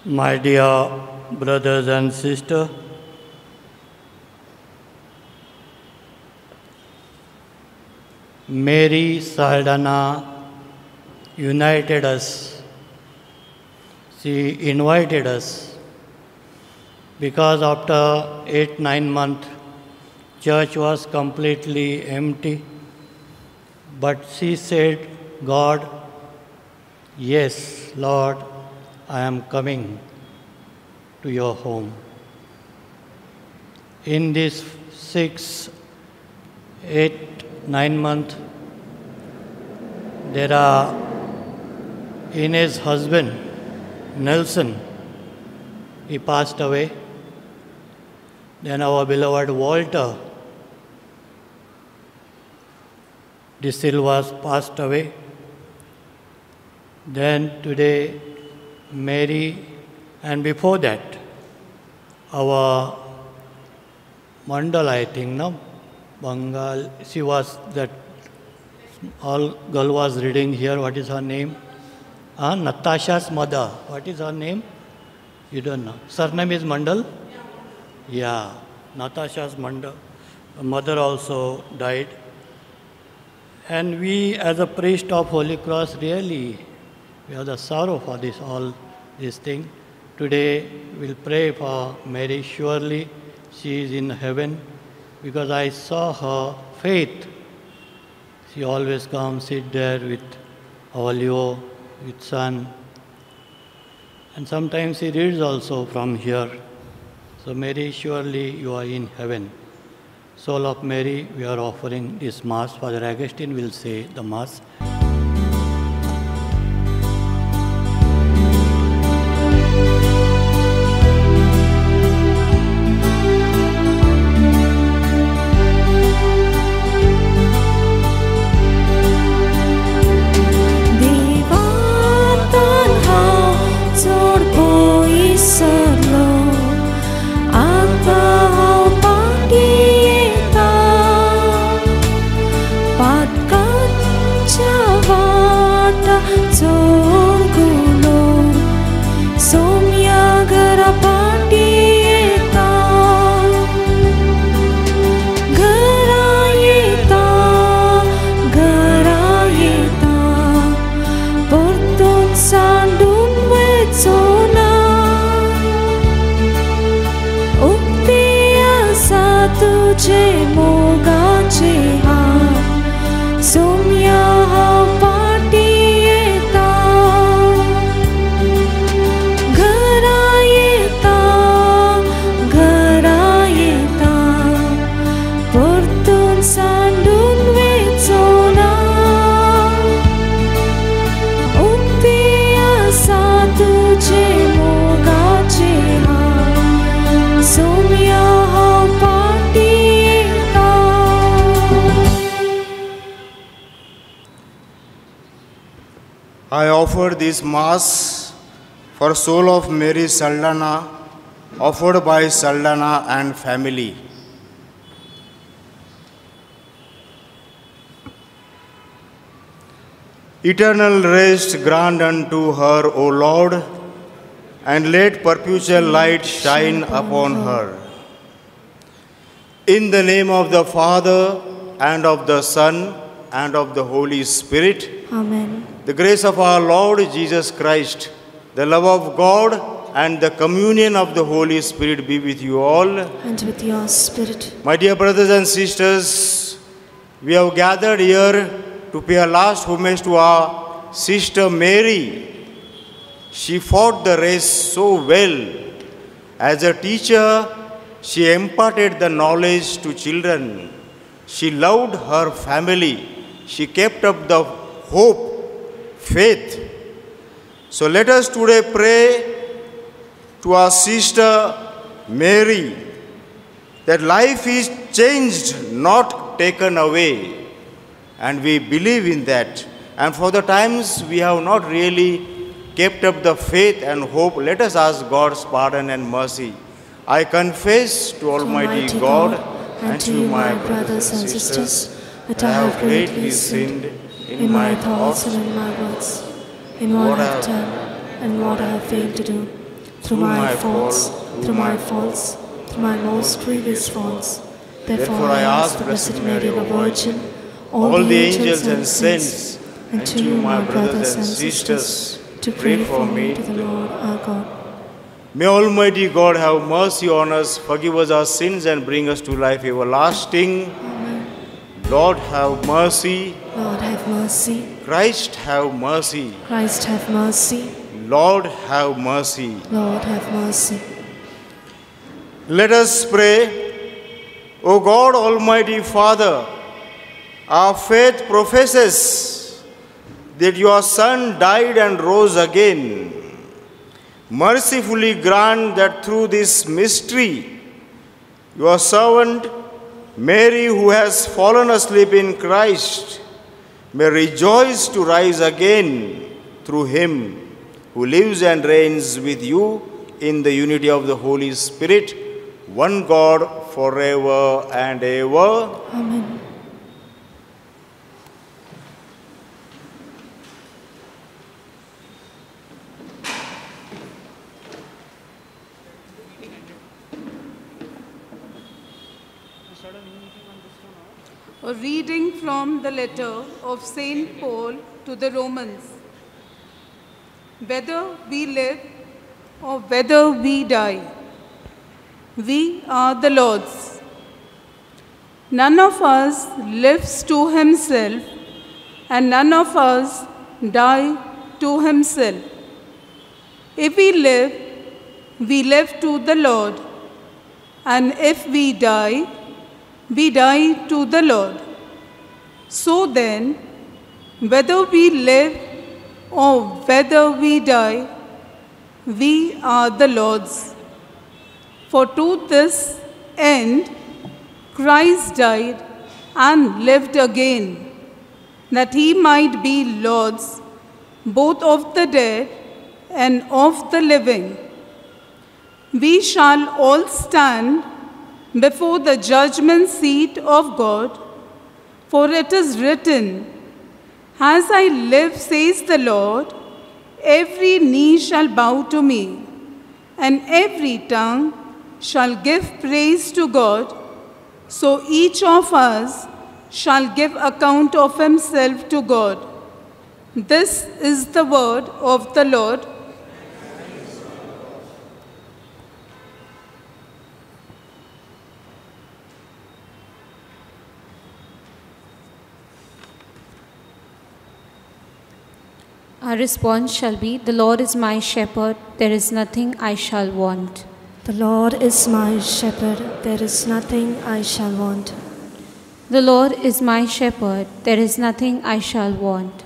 My dear brothers and sisters, Mary Saldana united us. She invited us because after 8-9 months, church was completely empty. But she said, God, yes, Lord, I am coming to your home. In this 6, 8, 9 months, there are Inez's husband, Nelson, he passed away. Then our beloved Walter De Silva passed away. Then today, Mary, and before that, our Mandal, I think, no? Bengal, she was that, all girl was reading here, what is her name? Natasha's mother, what is her name? You don't know. Surname is Mandal? Yeah, Natasha's mother also died. And we as a priest of Holy Cross, really, we have the sorrow for this, all these things. Today we'll pray for Mary. Surely she is in heaven because I saw her faith. She always comes, sit there with our Leo, with son. And sometimes she reads also from here. So Mary, surely you are in heaven. Soul of Mary, we are offering this Mass. Father Augustine will say the Mass. I offer this Mass for soul of Mary Saldana, offered by Saldana and family. Eternal rest grant unto her, O Lord, and let perpetual light shine upon her. In the name of the Father, and of the Son, and of the Holy Spirit. Amen. The grace of our Lord Jesus Christ, the love of God, and the communion of the Holy Spirit be with you all. And with your spirit. My dear brothers and sisters, we have gathered here to pay a last homage to our sister Mary. She fought the race so well. As a teacher, she imparted the knowledge to children. She loved her family. She kept up the hope, faith. So let us today pray to our sister Mary that life is changed, not taken away. And we believe in that. And for the times we have not really kept up the faith and hope, let us ask God's pardon and mercy. I confess to Almighty God and to you, my brothers and sisters, that I have greatly sinned in my thoughts and in my words, in what I have done and what I have failed to do. through my faults, through my faults, through my most grievous faults. Therefore I ask the Blessed Mary, the Virgin, all the angels and saints, and to you, my brothers and sisters, to pray for me to the Lord our God. May Almighty God have mercy on us, forgive us our sins, and bring us to life everlasting. Amen. Lord, have mercy. Lord, have mercy. Christ, have mercy. Christ, have mercy. Lord, have mercy. Lord, have mercy. Let us pray. O God, Almighty Father, our faith professes that your Son died and rose again. Mercifully grant that through this mystery, your servant Mary, who has fallen asleep in Christ, may rejoice to rise again through him who lives and reigns with you in the unity of the Holy Spirit, one God, forever and ever. Amen. A reading from the letter of St. Paul to the Romans. Whether we live or whether we die, we are the Lord's. None of us lives to himself, and none of us die to himself. If we live to the Lord, and if we die to the Lord. So then, whether we live or whether we die, we are the Lord's. For to this end, Christ died and lived again, that he might be Lord's, both of the dead and of the living. We shall all stand before the judgment seat of God, for it is written, "As I live, says the Lord, every knee shall bow to me, and every tongue shall give praise to God." So each of us shall give account of himself to God. This is the word of the Lord. Our response shall be, "The Lord is my shepherd, there is nothing I shall want." The Lord is my shepherd, there is nothing I shall want. The Lord is my shepherd, there is nothing I shall want.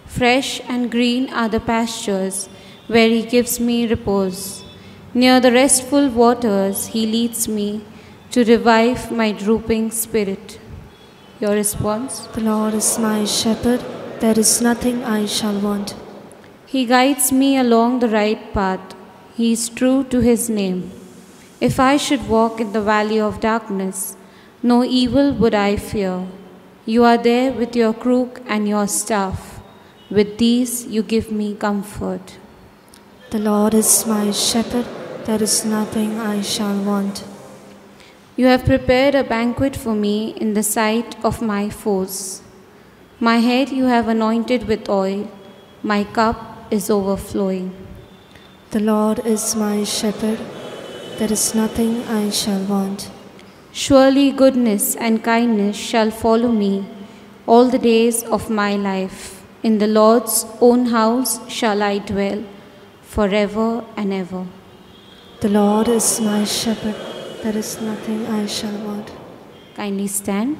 Fresh and green are the pastures where he gives me repose. Near the restful waters he leads me to revive my drooping spirit. Your response? The Lord is my shepherd, there is nothing I shall want. He guides me along the right path. He is true to his name. If I should walk in the valley of darkness, no evil would I fear. You are there with your crook and your staff. With these you give me comfort. The Lord is my shepherd, there is nothing I shall want. You have prepared a banquet for me in the sight of my foes. My head you have anointed with oil, my cup is overflowing. The Lord is my shepherd, there is nothing I shall want. Surely goodness and kindness shall follow me all the days of my life. In the Lord's own house shall I dwell forever and ever. The Lord is my shepherd, there is nothing I shall want. Kindly stand.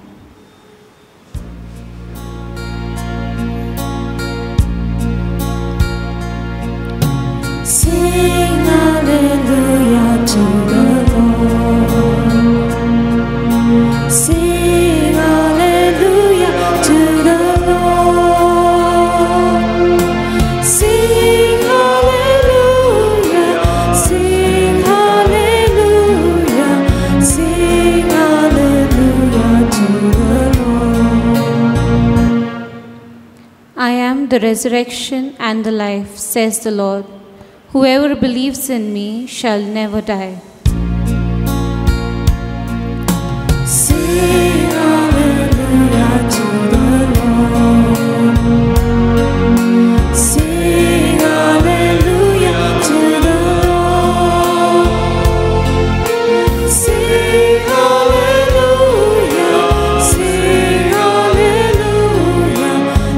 Sing hallelujah to the Lord. Sing hallelujah to the Lord. Sing hallelujah, sing hallelujah, sing hallelujah to the Lord. I am the resurrection and the life, says the Lord. Whoever believes in me shall never die. Sing hallelujah to the Lord. Sing hallelujah to the Lord. Sing hallelujah. Sing hallelujah.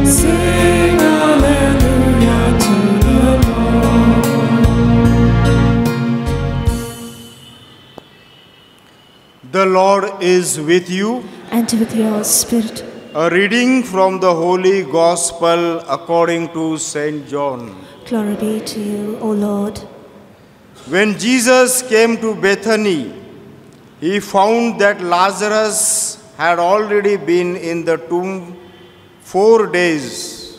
Sing hallelujah to the Lord. The Lord is with you. And with your spirit. A reading from the Holy Gospel according to St. John. Glory be to you, O Lord. When Jesus came to Bethany, he found that Lazarus had already been in the tomb 4 days.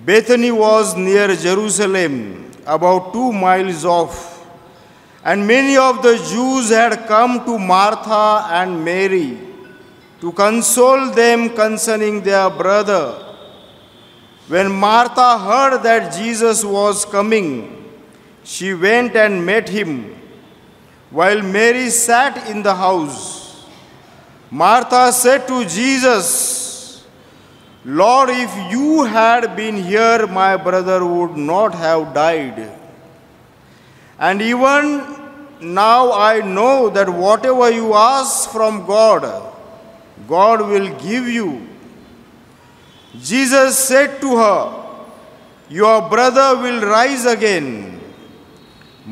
Bethany was near Jerusalem, about 2 miles off, and many of the Jews had come to Martha and Mary to console them concerning their brother. When Martha heard that Jesus was coming, she went and met him, while Mary sat in the house. Martha said to Jesus, "Lord, if you had been here, my brother would not have died. And even now I know that whatever you ask from God, God will give you." Jesus said to her, "Your brother will rise again."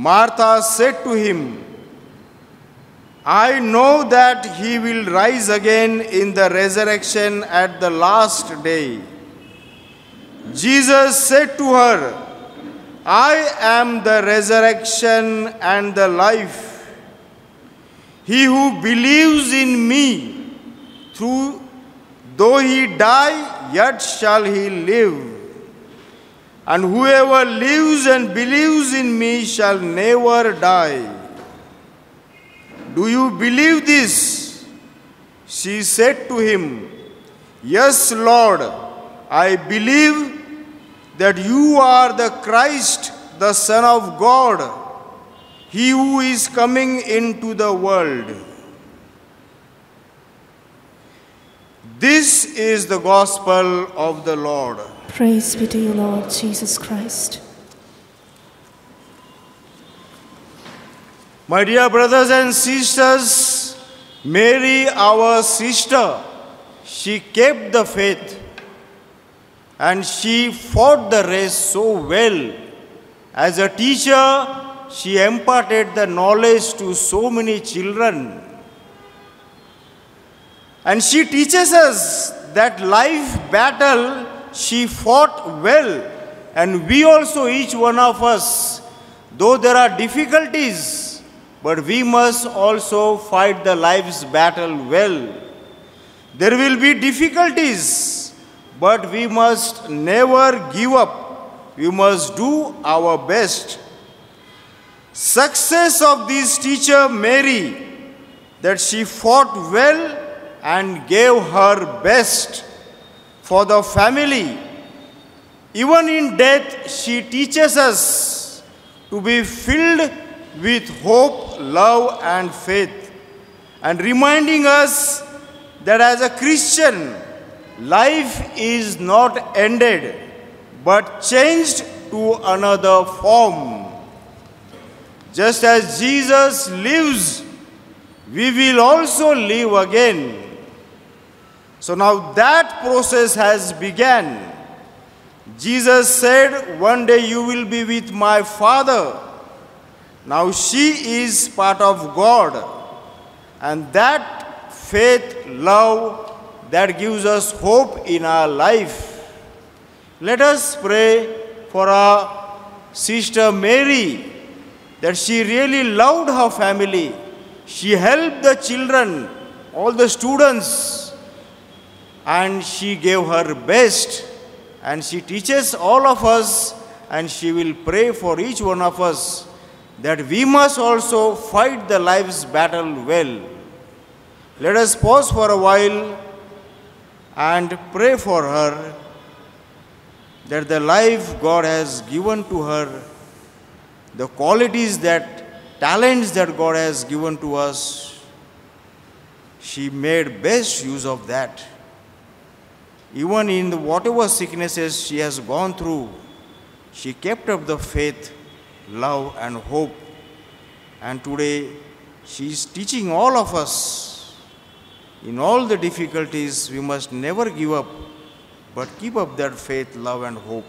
Martha said to him, "I know that he will rise again in the resurrection at the last day." Jesus said to her, "I am the resurrection and the life. He who believes in me, though he die, yet shall he live. And whoever lives and believes in me shall never die." "Do you believe this?" She said to him, "Yes, Lord, I believe that you are the Christ, the Son of God, he who is coming into the world." This is the gospel of the Lord. Praise be to you, Lord Jesus Christ. My dear brothers and sisters, Mary, our sister, she kept the faith and she fought the race so well. As a teacher, she imparted the knowledge to so many children. And she teaches us that life battle she fought well. And we also, each one of us, though there are difficulties, but we must also fight the life's battle well. There will be difficulties, but we must never give up. We must do our best. Success of this teacher Mary, that she fought well and gave her best for the family. Even in death, she teaches us to be filled with hope, love, and faith, and reminding us that as a Christian, life is not ended, but changed to another form. Just as Jesus lives, we will also live again. So now that process has begun. Jesus said, "One day you will be with my Father." Now she is part of God. And that faith, love, that gives us hope in our life. Let us pray for our sister Mary, that she really loved her family. She helped the children, all the students, and she gave her best. And she teaches all of us, and she will pray for each one of us, that we must also fight the life's battle well. Let us pause for a while and pray for her, that the life God has given to her the qualities, talents that God has given to us, she made best use of that. Even in whatever sicknesses she has gone through, she kept up the faith, love and hope. And today she is teaching all of us, in all the difficulties, we must never give up, but keep up that faith, love and hope.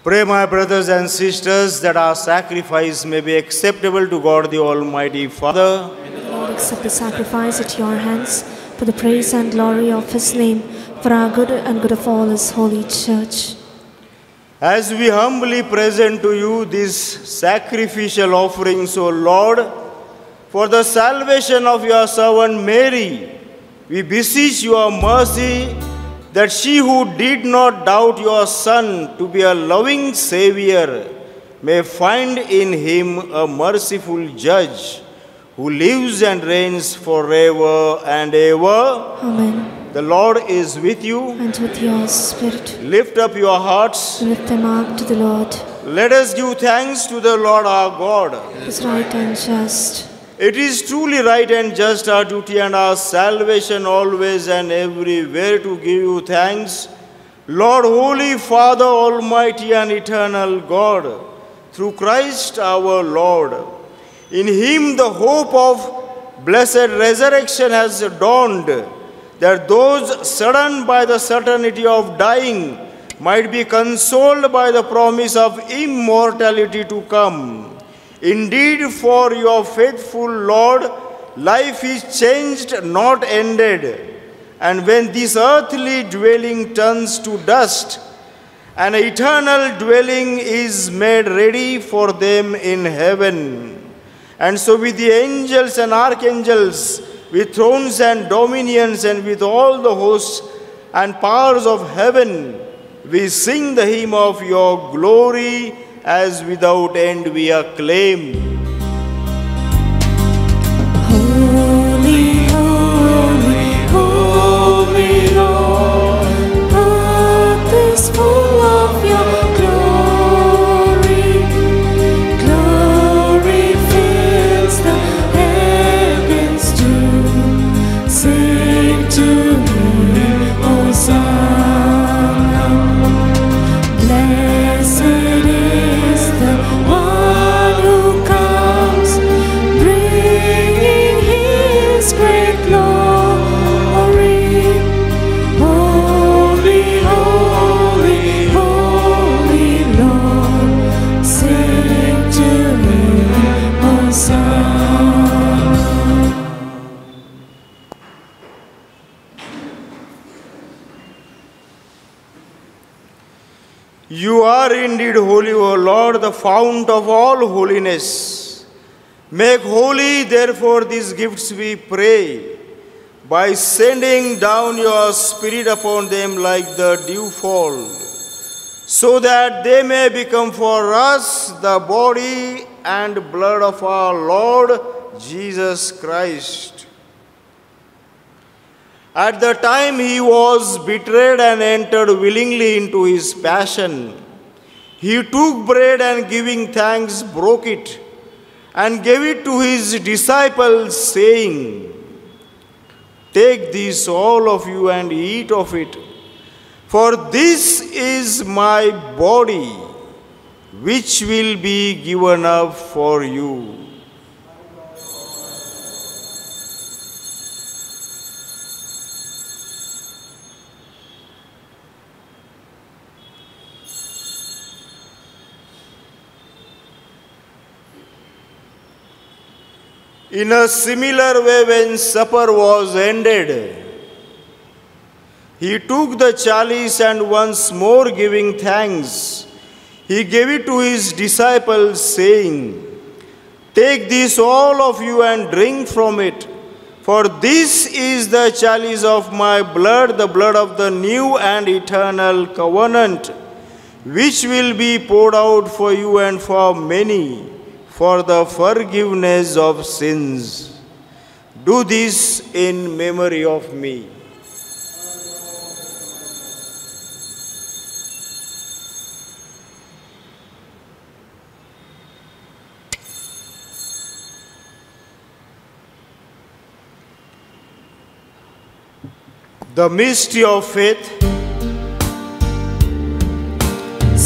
Pray, my brothers and sisters, that our sacrifice may be acceptable to God the Almighty Father. May the Lord accept the sacrifice at your hands for the praise and glory of His name, for our good and good of all His holy church. As we humbly present to you these sacrificial offerings, O Lord, for the salvation of your servant Mary, we beseech your mercy that she who did not doubt your Son to be a loving Savior may find in him a merciful judge who lives and reigns forever and ever. Amen. The Lord is with you. And with your spirit. Lift up your hearts. Lift them up to the Lord. Let us give thanks to the Lord our God. It is right and just. It is truly right and just, our duty and our salvation, always and everywhere to give you thanks, Lord, Holy Father, Almighty and Eternal God, through Christ our Lord. In Him the hope of blessed resurrection has dawned, that those saddened by the certainty of dying might be consoled by the promise of immortality to come. Indeed, for your faithful Lord, life is changed, not ended. And when this earthly dwelling turns to dust, an eternal dwelling is made ready for them in heaven. And so with the angels and archangels, with thrones and dominions, and with all the hosts and powers of heaven, we sing the hymn of your glory, as without end we acclaim. Holy, holy, holy Lord, earth is full of your glory. Glory fills the heavens too. Sing to Him, Hosanna. Blessed is the one who comes. You are indeed holy, O Lord, the fount of all holiness. Make holy, therefore, these gifts, we pray, by sending down your Spirit upon them like the dewfall, so that they may become for us the body and blood of our Lord Jesus Christ. At the time he was betrayed and entered willingly into his passion, he took bread and giving thanks broke it and gave it to his disciples, saying, "Take this, all of you, and eat of it, for this is my body, which will be given up for you." In a similar way, when supper was ended, he took the chalice and once more giving thanks, he gave it to his disciples, saying, "Take this, all of you, and drink from it, for this is the chalice of my blood, the blood of the new and eternal covenant, which will be poured out for you and for many, for the forgiveness of sins. Do this in memory of me." The mystery of faith.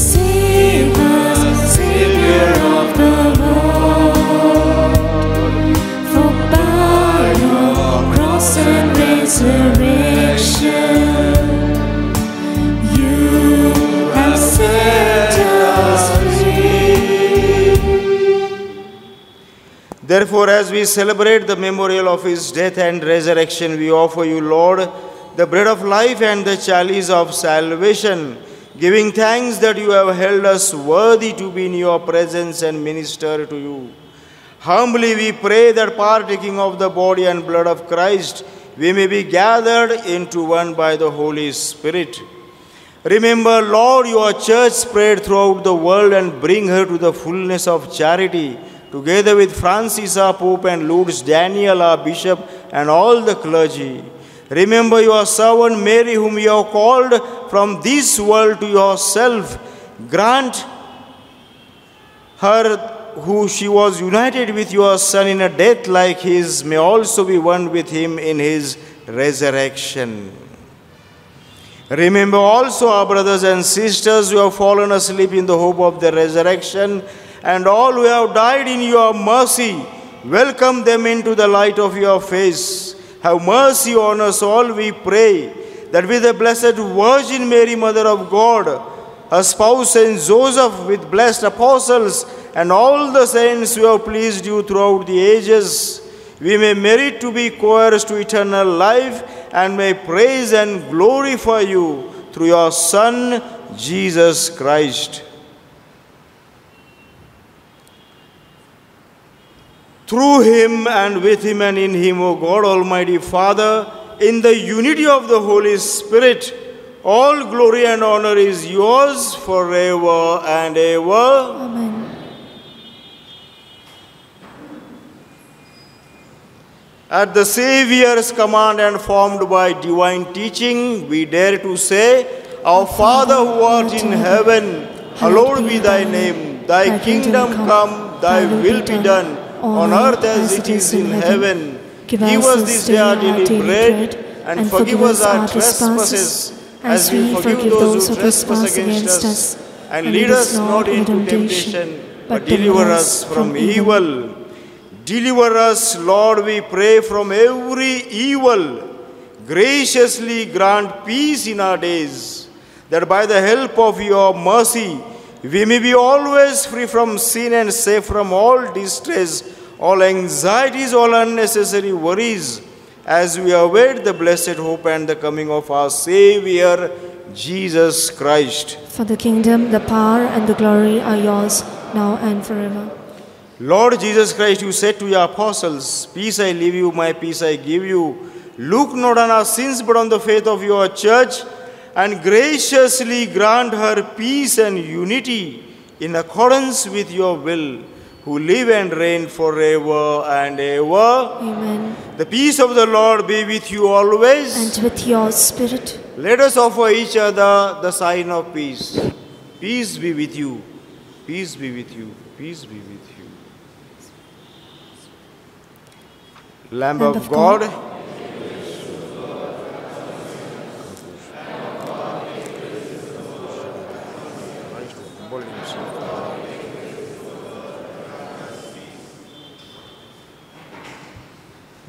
Save us, Savior of the world, for by your cross and resurrection, you have set us free. Therefore, as we celebrate the memorial of his death and resurrection, we offer you, Lord, the bread of life and the chalice of salvation, giving thanks that you have held us worthy to be in your presence and minister to you. Humbly we pray that partaking of the body and blood of Christ, we may be gathered into one by the Holy Spirit. Remember, Lord, your church spread throughout the world and bring her to the fullness of charity, together with Francis our Pope and Lourdes Daniel our Bishop and all the clergy. Remember your servant Mary, whom you have called from this world to yourself. Grant her, who she was united with your Son in a death like his, may also be one with him in his resurrection. Remember also our brothers and sisters who have fallen asleep in the hope of the resurrection, and all who have died in your mercy. Welcome them into the light of your face. Have mercy on us all, we pray, that with the Blessed Virgin Mary, Mother of God, her spouse Saint Joseph, with blessed apostles, and all the saints who have pleased you throughout the ages, we may merit to be co-heirs to eternal life, and may praise and glorify you through your Son, Jesus Christ. Through him and with him and in him, O God, Almighty Father, in the unity of the Holy Spirit, all glory and honor is yours forever and ever. Amen. At the Saviour's command and formed by divine teaching, we dare to say, Our Father who art in heaven, hallowed be thy name. Thy kingdom come, thy will be done, on earth as it is in heaven. Give us this day our daily bread, and forgive us our trespasses, as we forgive those who trespass against us. And lead us not into temptation, but deliver us from evil. Deliver us, Lord, we pray, from every evil. Graciously grant peace in our days, that by the help of your mercy, we may be always free from sin and safe from all distress, all anxieties, all unnecessary worries, as we await the blessed hope and the coming of our Savior, Jesus Christ. For the kingdom, the power, and the glory are yours, now and forever. Lord Jesus Christ, you said to your apostles, "Peace I leave you, my peace I give you. Look not on our sins, but on the faith of your church, and graciously grant her peace and unity in accordance with your will, who live and reign forever and ever." Amen. The peace of the Lord be with you always. And with your spirit. Let us offer each other the sign of peace. Peace be with you. Peace be with you. Peace be with you. Lamb of God.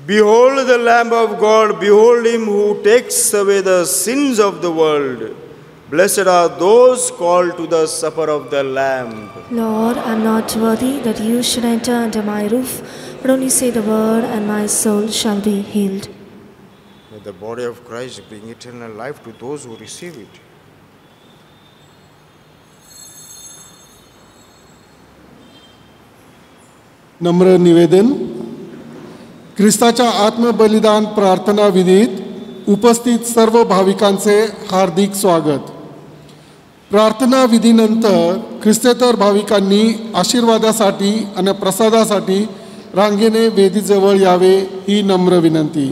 Behold the Lamb of God, behold him who takes away the sins of the world. Blessed are those called to the supper of the Lamb. Lord, I am not worthy that you should enter under my roof, but only say the word, and my soul shall be healed. May the body of Christ bring eternal life to those who receive it. नम्र निवेदन. ख्रिस्ताच्या आत्मबलिदान प्रार्थना विधीत उपस्थित सर्व भाविकांचे हार्दिक स्वागत. प्रार्थना विधीनंतर ख्रिस्तेतर भाविकांनी आशीर्वादासाठी आणि प्रसादासाठी रांगेने वेदीजवळ यावे ही नम्र विनंती.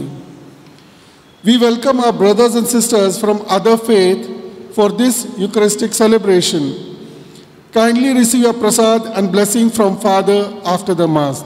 We welcome our brothers and sisters from other faith for this Eucharistic celebration. Kindly receive your prasad and blessing from Father after the Mass.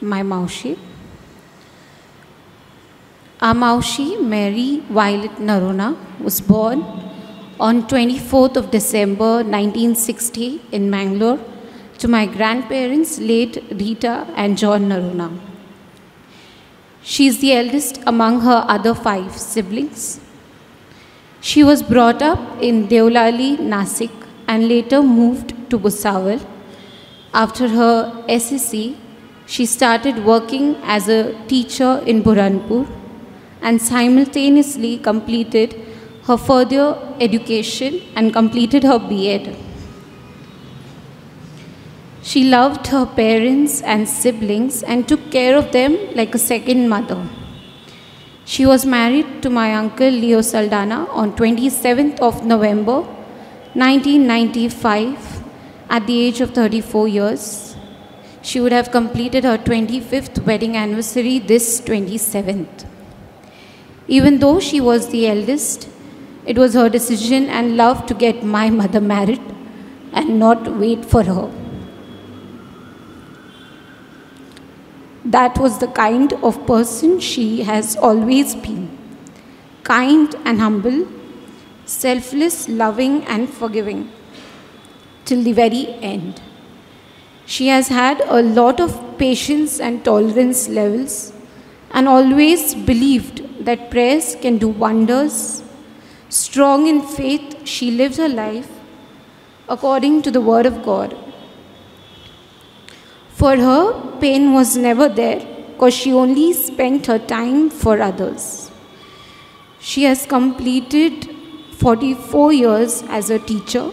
my Maushi. Our Maushi, Mary Violet Narona, was born on 24th of December 1960 in Mangalore to my grandparents, late Rita and John Narona. She is the eldest among her other 5 siblings. She was brought up in Deolali, Nasik, and later moved to Bhusawal. After her SSC, she started working as a teacher in Burhanpur and simultaneously completed her further education and completed her B.Ed. She loved her parents and siblings and took care of them like a second mother. She was married to my uncle Leo Saldana on 27th of November 1995 at the age of 34 years. She would have completed her 25th wedding anniversary this 27th. Even though she was the eldest, it was her decision and love to get my mother married and not wait for her. That was the kind of person she has always been. Kind and humble, selfless, loving and forgiving, till the very end. She has had a lot of patience and tolerance levels and always believed that prayers can do wonders. Strong in faith, she lived her life according to the word of God. For her, pain was never there because she only spent her time for others. She has completed 44 years as a teacher,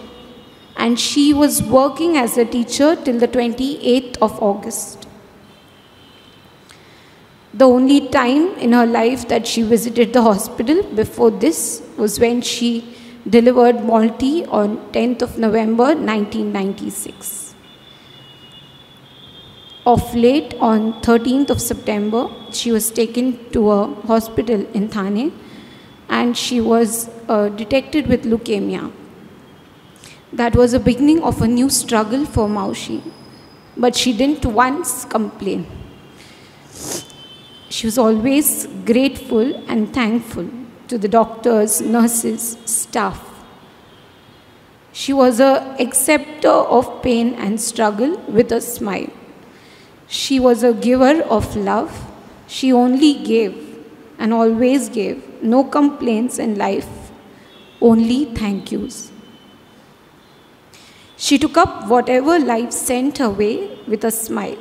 and she was working as a teacher till the 28th of August. The only time in her life that she visited the hospital before this was when she delivered Malti on 10th of November 1996. Of late, on 13th of September, she was taken to a hospital in Thane and she was detected with leukemia. That was the beginning of a new struggle for Maushi, but she didn't once complain. She was always grateful and thankful to the doctors, nurses, staff. She was an acceptor of pain and struggle with a smile. She was a giver of love. She only gave and always gave. No complaints in life, only thank yous. She took up whatever life sent her way with a smile.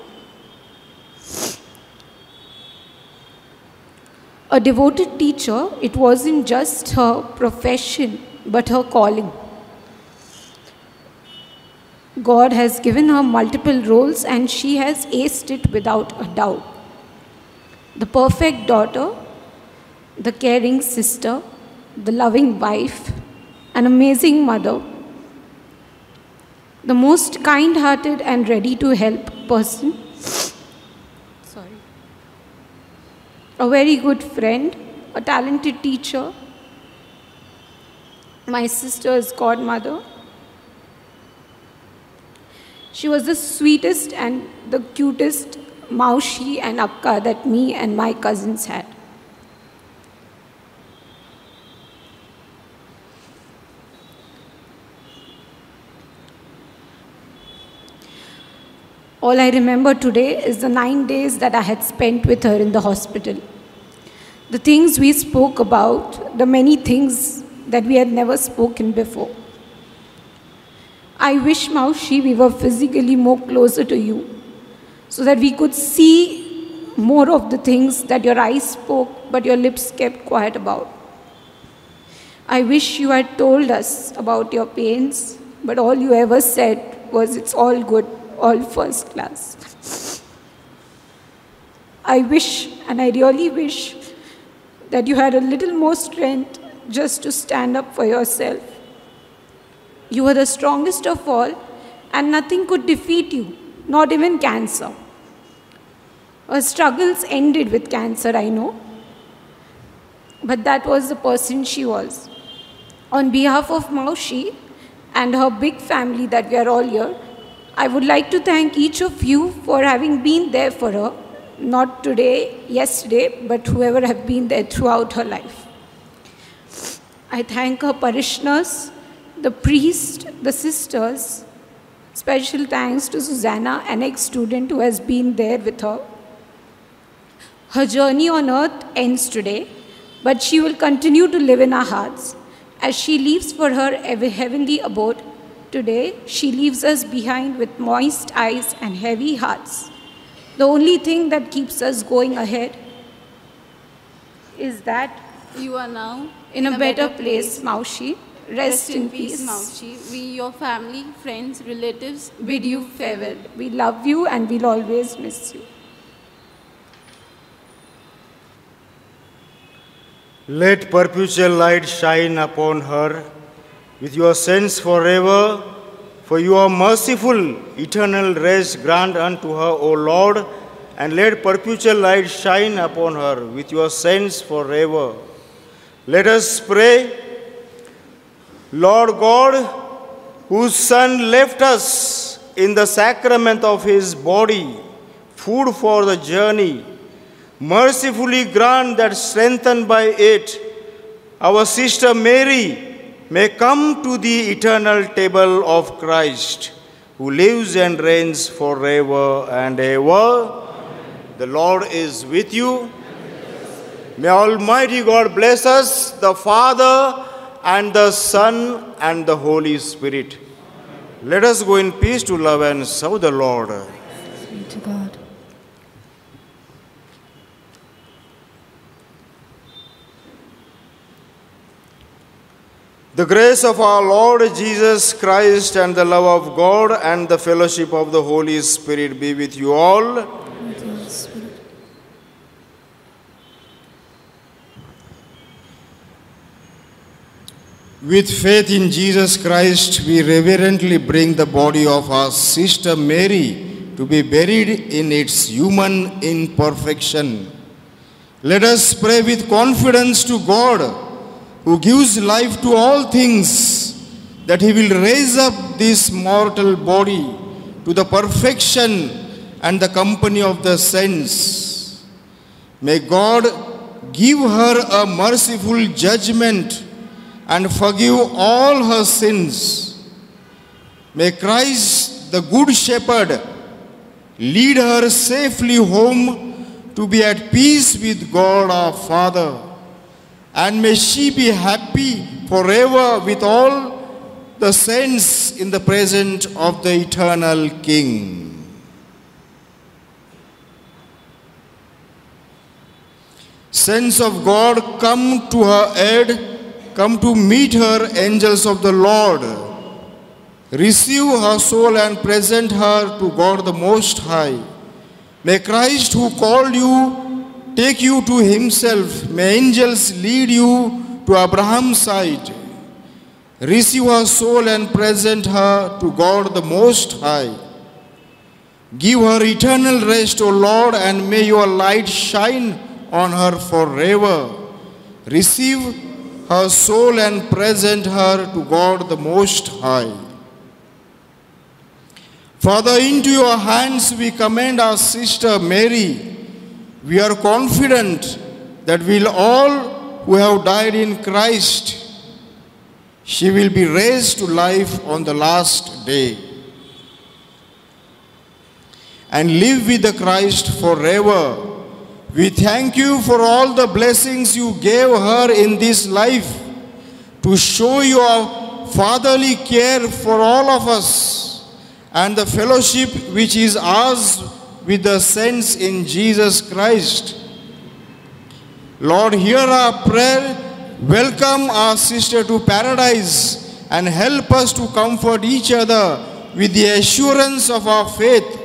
A devoted teacher, it wasn't just her profession, but her calling. God has given her multiple roles and she has aced it without a doubt. The perfect daughter, the caring sister, the loving wife, an amazing mother, the most kind-hearted and ready to help person, a very good friend, a talented teacher, my sister's godmother. She was the sweetest and the cutest Maushi and Akka that me and my cousins had. All I remember today is the 9 days that I had spent with her in the hospital. The things we spoke about, the many things that we had never spoken before. I wish, Maushi, we were physically more closer to you so that we could see more of the things that your eyes spoke but your lips kept quiet about. I wish you had told us about your pains, but all you ever said was it's all good, all first class. I wish, and I really wish, that you had a little more strength just to stand up for yourself. You were the strongest of all, and nothing could defeat you, not even cancer. Her struggles ended with cancer, I know, but that was the person she was. On behalf of Maushi and her big family that we are all here, I would like to thank each of you for having been there for her not today, yesterday, but whoever have been there throughout her life. I thank her parishioners, the priest, the sisters. Special thanks to Susanna, an ex-student who has been there with her. Her journey on earth ends today, but she will continue to live in our hearts. As she leaves for her heavenly abode, today she leaves us behind with moist eyes and heavy hearts. The only thing that keeps us going ahead is that you are now in a better place, Maushi. Rest in peace. Maushi. We, your family, friends, relatives, bid you farewell. We love you and we'll always miss you. Let perpetual light shine upon her with your saints forever, for you are merciful. Eternal rest grant unto her, O Lord, and let perpetual light shine upon her with your saints forever. Let us pray. Lord God, whose Son left us in the sacrament of his body, food for the journey, mercifully grant that strengthened by it, our sister Mary may come to the eternal table of Christ, who lives and reigns forever and ever. The Lord is with you. May Almighty God bless us, the Father, and the Son, and the Holy Spirit. Let us go in peace to love and serve the Lord. Thanks be to God. The grace of our Lord Jesus Christ and the love of God and the fellowship of the Holy Spirit be with you all. With your spirit. With faith in Jesus Christ, we reverently bring the body of our sister Mary to be buried in its human imperfection. Let us pray with confidence to God, who gives life to all things, that he will raise up this mortal body to the perfection and the company of the saints. May God give her a merciful judgment and forgive all her sins. May Christ, the Good Shepherd, lead her safely home to be at peace with God our Father. And may she be happy forever with all the saints in the presence of the eternal King. Saints of God, come to her aid. Come to meet her, angels of the Lord. Receive her soul and present her to God the Most High. May Christ, who called you, take you to himself. May angels lead you to Abraham's side. Receive her soul and present her to God the Most High. Give her eternal rest, O Lord, and may your light shine on her forever. Receive her soul and present her to God the Most High. Father, into your hands we commend our sister Mary. We are confident that will all who have died in Christ, she will be raised to life on the last day and live with the Christ forever. We thank you for all the blessings you gave her in this life to show your fatherly care for all of us and the fellowship which is ours with the saints in Jesus Christ. Lord, hear our prayer. Welcome our sister to paradise and help us to comfort each other with the assurance of our faith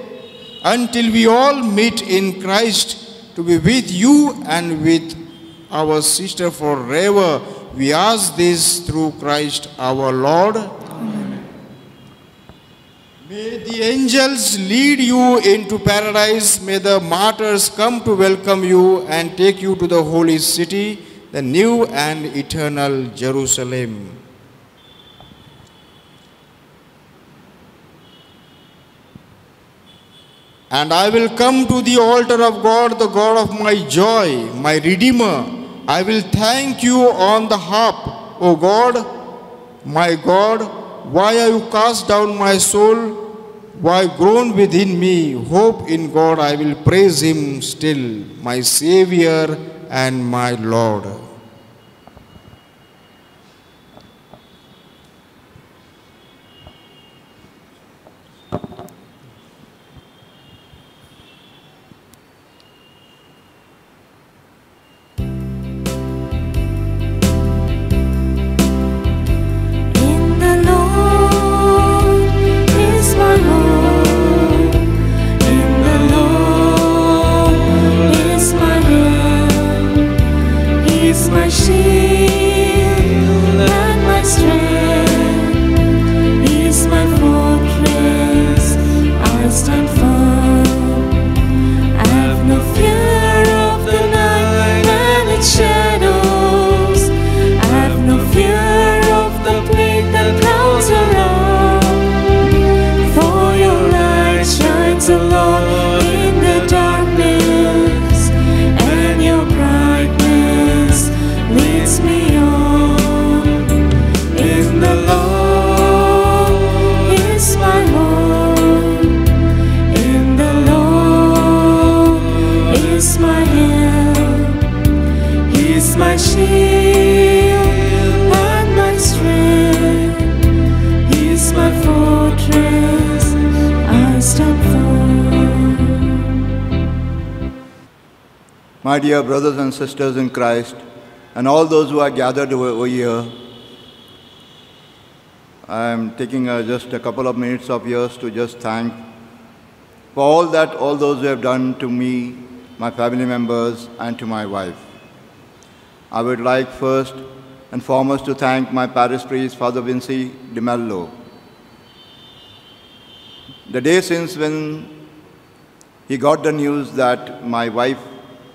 until we all meet in Christ to be with you and with our sister forever. We ask this through Christ our Lord. Amen. May the angels lead you into paradise. May the martyrs come to welcome you and take you to the holy city, the new and eternal Jerusalem. And I will come to the altar of God, the God of my joy, my Redeemer. I will thank you on the harp, O God, my God. Why are you cast down my soul? Why groan within me? Hope in God, I will praise him still, my Savior and my Lord. My dear brothers and sisters in Christ, and all those who are gathered over here, I am taking just a couple of minutes of yours to just thank for all those who have done to me, my family members, and to my wife. I would like first and foremost to thank my parish priest, Father Vinci de Mello. The day since when he got the news that my wife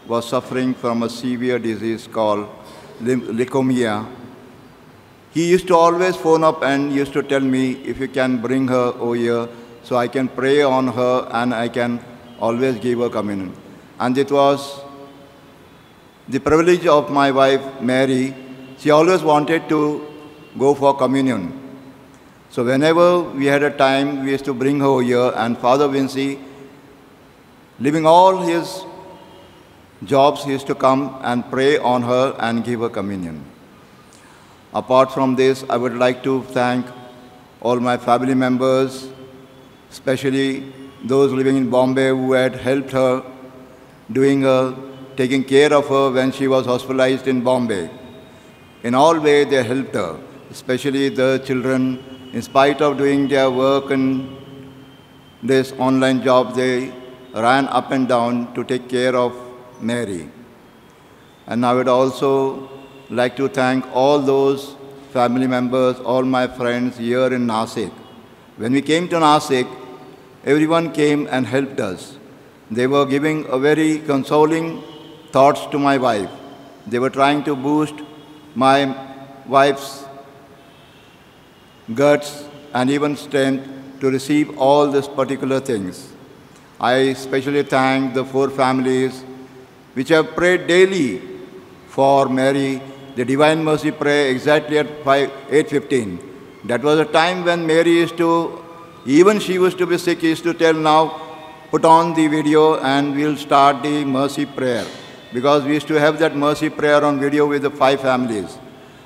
was suffering from a severe disease called leukemia, he used to always phone up and used to tell me, if you can bring her over here so I can pray on her and I can always give her communion. And it was the privilege of my wife, Mary. She always wanted to go for communion. So whenever we had a time, we used to bring her over here, and Father Vinci, leaving all his jobs, he used to come and pray on her and give her communion. Apart from this, I would like to thank all my family members, especially those living in Bombay who had helped her, taking care of her when she was hospitalized in Bombay. In all ways, they helped her, especially the children. In spite of doing their work and this online job, they ran up and down to take care of Mary. And I would also like to thank all those family members, all my friends here in Nasik. When we came to Nasik, everyone came and helped us. They were giving a very consoling thoughts to my wife. They were trying to boost my wife's guts and even strength to receive all these particular things. I especially thank the 4 families which have prayed daily for Mary, the Divine Mercy prayer exactly at 8:15. That was a time when Mary used to, even she used to be sick, used to tell, now put on the video and we'll start the mercy prayer. Because we used to have that mercy prayer on video with the 5 families.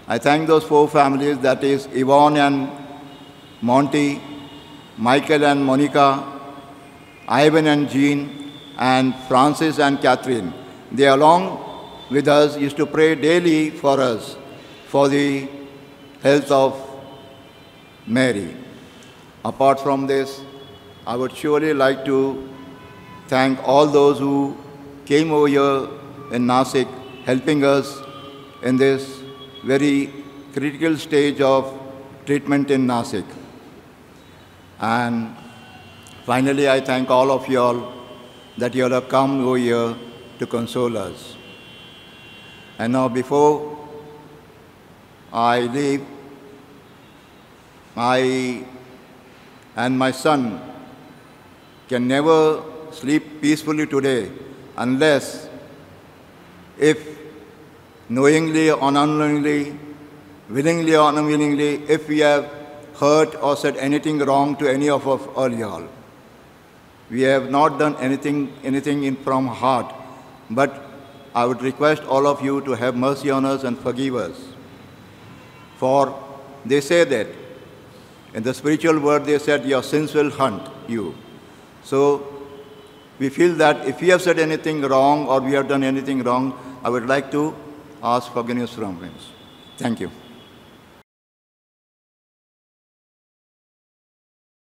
I thank those 4 families, that is Yvonne and Monty, Michael and Monica, Ivan and Jean, and Francis and Catherine. They along with us used to pray daily for us, for the health of Mary. Apart from this, I would surely like to thank all those who came over here in Nasik, helping us in this very critical stage of treatment in Nasik. And finally, I thank all of you all that you all have come over here to console us. And now, before I leave, I and my son can never sleep peacefully today unless, if knowingly or unknowingly, willingly or unwillingly, if we have hurt or said anything wrong to any of y'all. We have not done anything from heart, but I would request all of you to have mercy on us and forgive us. For they say that, in the spiritual word they said, your sins will hunt you. So we feel that if we have said anything wrong or we have done anything wrong, I would like to ask forgiveness from friends. Thank you.